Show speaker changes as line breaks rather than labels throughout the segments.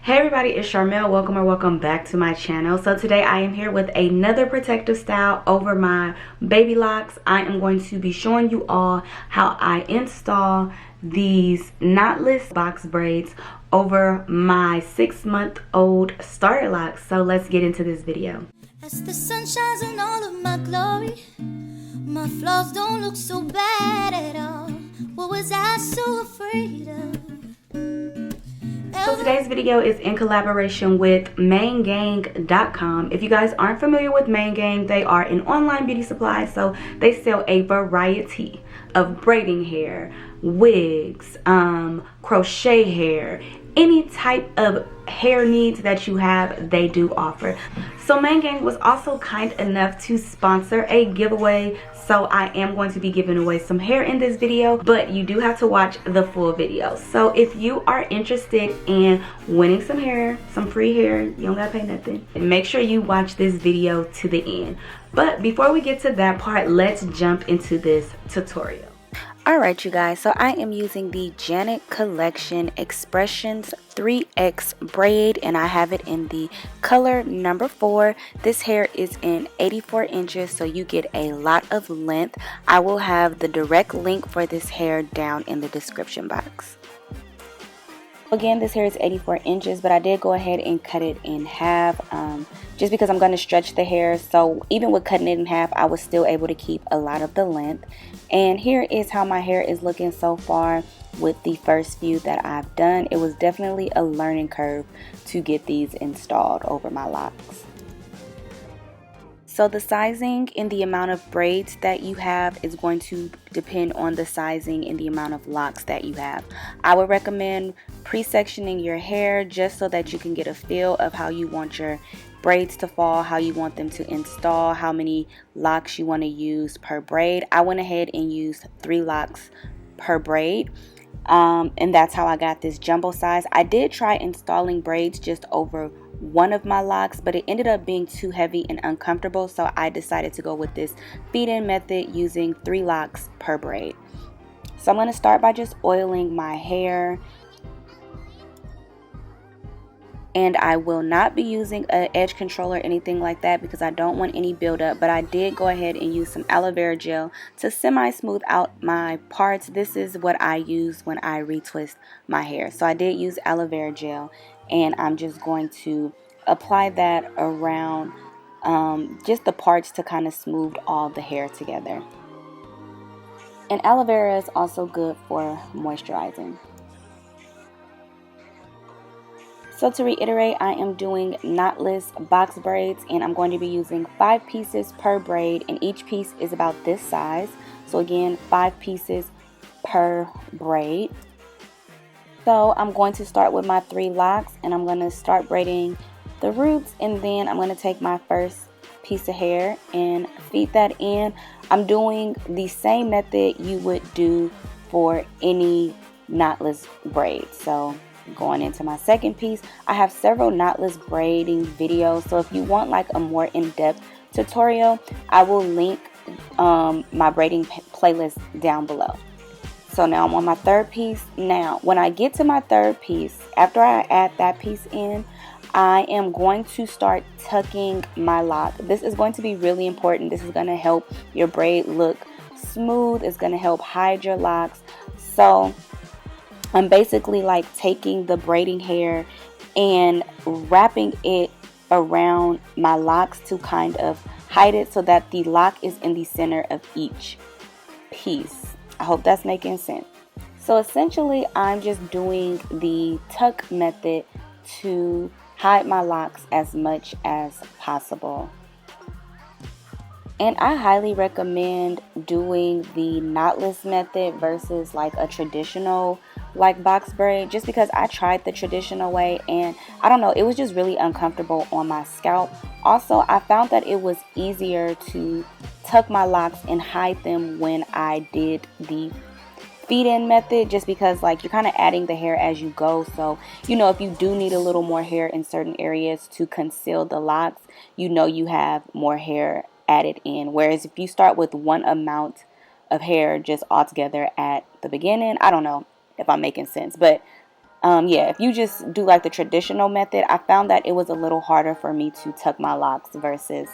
Hey everybody, it's Sharmel. Welcome back to my channel. So today I am here with another protective style over my baby locks. I am going to be showing you all how I install these knotless box braids over my 6-month-old starter locks. So let's get into this video.
As the sun shines on all of my glory, my flaws don't look so bad at all. What was I so afraid of?
So today's video is in collaboration with maingang.com. If you guys aren't familiar with Main Gang, they are an online beauty supply. So they sell a variety of braiding hair, wigs, crochet hair, any type of hair needs that you have, they do offer. So Main Gang was also kind enough to sponsor a giveaway. So I am going to be giving away some hair in this video, but you do have to watch the full video. So if you are interested in winning some hair, some free hair, you don't gotta pay nothing, make sure you watch this video to the end. But before we get to that part, let's jump into this tutorial. Alright you guys, so I am using the Janet Collection Expressions 3X braid, and I have it in the color number 4. This hair is in 84 inches, so you get a lot of length. I will have the direct link for this hair down in the description box. Again, this hair is 84 inches, but I did go ahead and cut it in half just because I'm going to stretch the hair. So even with cutting it in half, I was still able to keep a lot of the length. And here is how my hair is looking so far with the first few that I've done. It was definitely a learning curve to get these installed over my locks. So the sizing and the amount of braids that you have is going to depend on the sizing and the amount of locks that you have. I would recommend pre-sectioning your hair just so that you can get a feel of how you want your braids to fall, how you want them to install, how many locks you want to use per braid. I went ahead and used 3 locks per braid. And that's how I got this jumbo size. I did try installing braids just over one of my locks, but it ended up being too heavy and uncomfortable, so I decided to go with this feed-in method using 3 locks per braid. So I'm going to start by just oiling my hair, and I will not be using an edge controller or anything like that because I don't want any buildup, but I did go ahead and use some aloe vera gel to semi-smooth out my parts. This is what I use when I retwist my hair. So I did use aloe vera gel, and I'm just going to apply that around just the parts to kind of smooth all the hair together. And aloe vera is also good for moisturizing. So to reiterate, I am doing knotless box braids, and I'm going to be using 5 pieces per braid, and each piece is about this size. So again, 5 pieces per braid. So I'm going to start with my 3 locks, and I'm going to start braiding the roots, and then I'm going to take my first piece of hair and feed that in. I'm doing the same method you would do for any knotless braid. So going into my second piece, I have several knotless braiding videos, so if you want like a more in-depth tutorial, I will link my braiding playlist down below. So now I'm on my 3rd piece. Now when I get to my 3rd piece, after I add that piece in, I am going to start tucking my lock. This is going to be really important. This is going to help your braid look smooth. It's going to help hide your locks. So I'm basically like taking the braiding hair and wrapping it around my locks to kind of hide it so that the lock is in the center of each piece. I hope that's making sense. So essentially I'm just doing the tuck method to hide my locks as much as possible. And I highly recommend doing the knotless method versus like a traditional like box braid, just because I tried the traditional way and I don't know, it was just really uncomfortable on my scalp. Also, I found that it was easier to tuck my locks and hide them when I did the feed-in method, just because like you're kind of adding the hair as you go. So you know, if you do need a little more hair in certain areas to conceal the locks, you know you have more hair added in. Whereas if you start with one amount of hair just all together at the beginning, I don't know if I'm making sense, but Yeah, if you just do like the traditional method, I found that it was a little harder for me to tuck my locks versus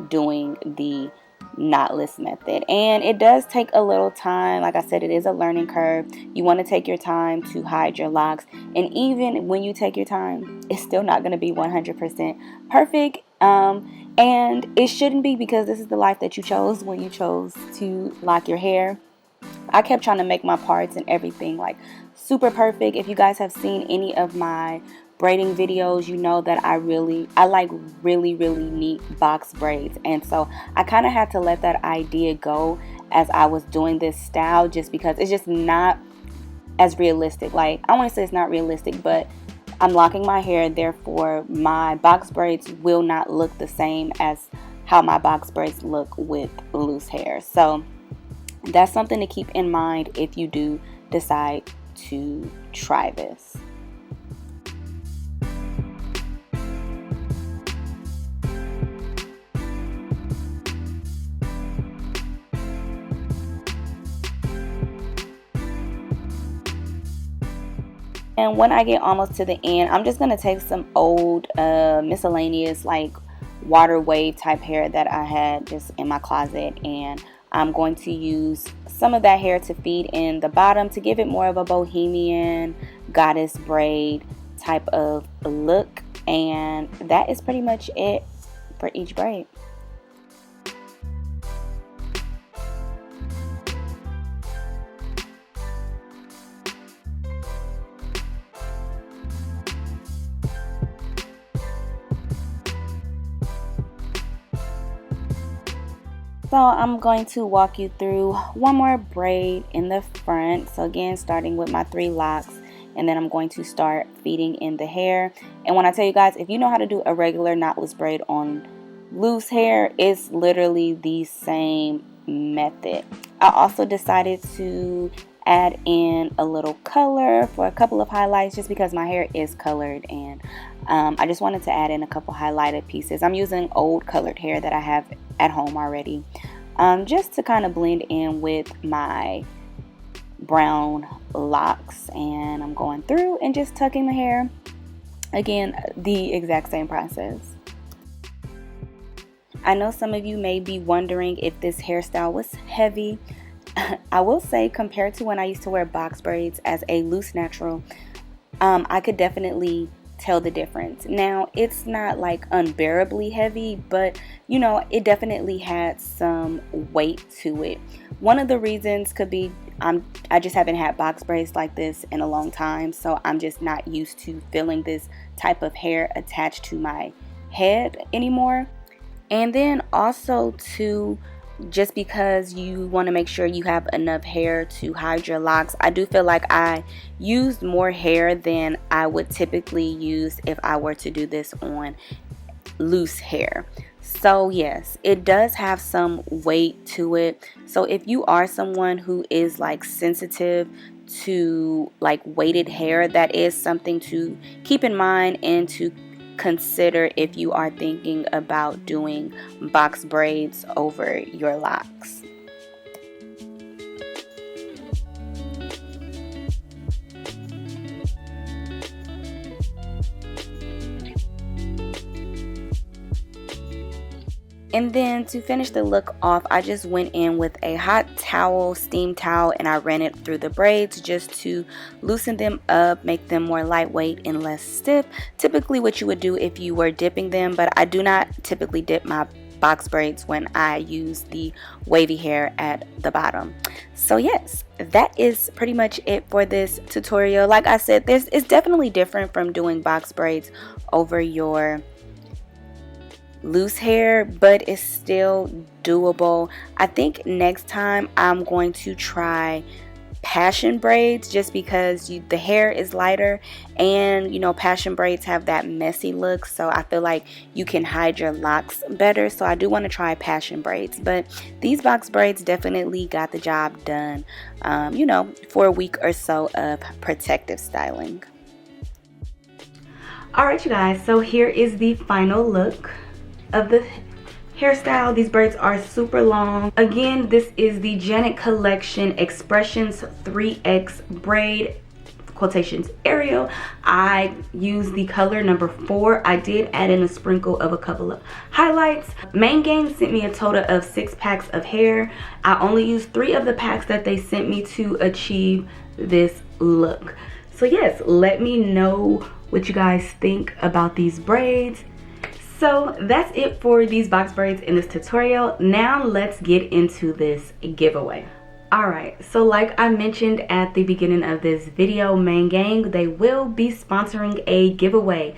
doing the knotless method. And it does take a little time. Like I said, it is a learning curve. You want to take your time to hide your locks, and even when you take your time, it's still not going to be 100% perfect. And it shouldn't be, because this is the life that you chose when you chose to lock your hair. I kept trying to make my parts and everything like super perfect. If you guys have seen any of my braiding videos, you know that I like really neat box braids, and so I kind of had to let that idea go as I was doing this style, just because it's just not as realistic. Like, I want to say it's not realistic, but I'm locking my hair, therefore my box braids will not look the same as how my box braids look with loose hair. So that's something to keep in mind if you do decide to try this. And when I get almost to the end, I'm just going to take some old miscellaneous like water wave type hair that I had just in my closet, and I'm going to use some of that hair to feed in the bottom to give it more of a bohemian goddess braid type of look. And that is pretty much it for each braid. So I'm going to walk you through one more braid in the front. So again, starting with my 3 locks, and then I'm going to start feeding in the hair. And when I tell you guys, if you know how to do a regular knotless braid on loose hair, it's literally the same method. I also decided to add in a little color for a couple of highlights, just because my hair is colored, and I just wanted to add in a couple highlighted pieces. I'm using old colored hair that I have at home already, just to kind of blend in with my brown locks. And I'm going through and just tucking the hair. Again, the exact same process. I know some of you may be wondering if this hairstyle was heavy. I will say, compared to when I used to wear box braids as a loose natural, I could definitely tell the difference. Now, it's not like unbearably heavy, but you know, it definitely had some weight to it. One of the reasons could be I just haven't had box braids like this in a long time, so I'm just not used to feeling this type of hair attached to my head anymore. And then also too, just because you want to make sure you have enough hair to hide your locks, I do feel like I used more hair than I would typically use if I were to do this on loose hair. So yes, it does have some weight to it. So if you are someone who is like sensitive to like weighted hair, that is something to keep in mind and to consider if you are thinking about doing box braids over your locks. And then to finish the look off, I just went in with a hot towel, steam towel, and I ran it through the braids just to loosen them up, make them more lightweight and less stiff. Typically what you would do if you were dipping them, but I do not typically dip my box braids when I use the wavy hair at the bottom. So yes, that is pretty much it for this tutorial. Like I said, it's definitely different from doing box braids over your loose hair, but it's still doable. I think next time I'm going to try passion braids, just because the hair is lighter, and you know, passion braids have that messy look, so I feel like you can hide your locks better. So I do want to try passion braids, but these box braids definitely got the job done, you know, for a week or so of protective styling. Alright you guys, so here is the final look of the hairstyle. These braids are super long. Again, this is the Janet Collection Expressions 3X braid. Of quotations Arielle. I used the color number 4. I did add in a sprinkle of a couple of highlights. Main Gang sent me a total of 6 packs of hair. I only used 3 of the packs that they sent me to achieve this look. So yes, let me know what you guys think about these braids. So that's it for these box braids in this tutorial. Now let's get into this giveaway. Alright, so like I mentioned at the beginning of this video, Main Gang, they will be sponsoring a giveaway.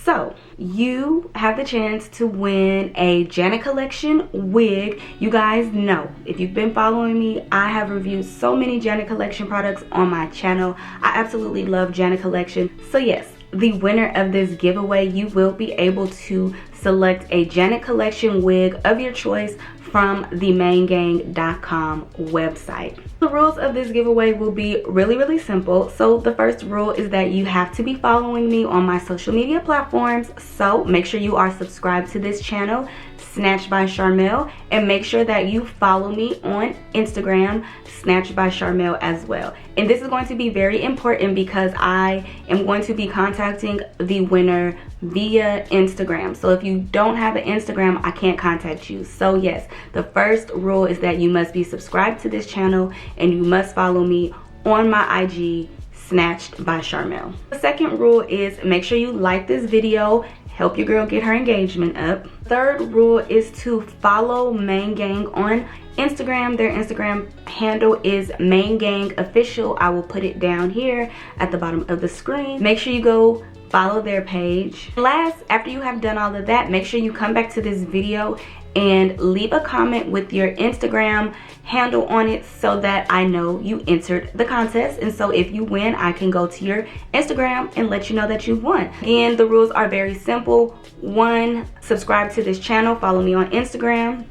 So you have the chance to win a Janet Collection wig. You guys know, if you've been following me, I have reviewed so many Janet Collection products on my channel. I absolutely love Janet Collection. So yes, the winner of this giveaway, you will be able to select a Janet Collection wig of your choice from the maingang.com website. The rules of this giveaway will be really simple. So the first rule is that you have to be following me on my social media platforms. So make sure you are subscribed to this channel, Snatched by Sharmel, and make sure that you follow me on Instagram, Snatched by Sharmel, as well. And this is going to be very important because I am going to be contacting the winner via Instagram. So if you don't have an Instagram, I can't contact you. So yes, the first rule is that you must be subscribed to this channel and you must follow me on my IG, Snatched by Sharmel. The second rule is make sure you like this video, help your girl get her engagement up. Third rule is to follow Main Gang on Instagram. Their Instagram handle is Main Gang Official. I will put it down here at the bottom of the screen. Make sure you go follow their page. Last, after you have done all of that, make sure you come back to this video and leave a comment with your Instagram handle on it so that I know you entered the contest. And so if you win, I can go to your Instagram and let you know that you've won. Again, the rules are very simple. 1, subscribe to this channel, follow me on Instagram.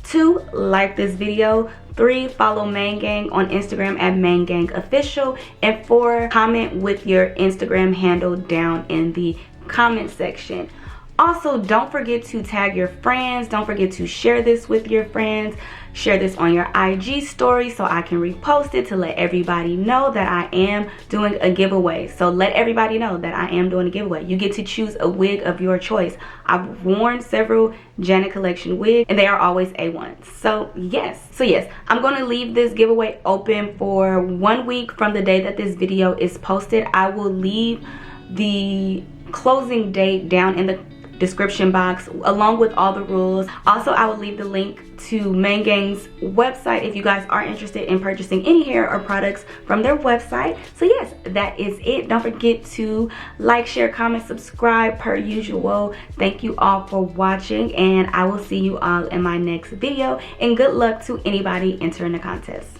2, like this video. 3, follow Main Gang on Instagram at Main Gang Official. And 4, comment with your Instagram handle down in the comment section. Also, don't forget to tag your friends. Don't forget to share this with your friends. Share this on your IG story so I can repost it to let everybody know that I am doing a giveaway. So let everybody know that I am doing a giveaway. You get to choose a wig of your choice. I've worn several Janet Collection wigs and they are always A1. So yes, I'm going to leave this giveaway open for 1 week from the day that this video is posted. I will leave the closing date down in the description box along with all the rules. Also, I will leave the link to Main Gang's website if you guys are interested in purchasing any hair or products from their website. So yes, that is it. Don't forget to like, share, comment, subscribe per usual. Thank you all for watching and I will see you all in my next video, and good luck to anybody entering the contest.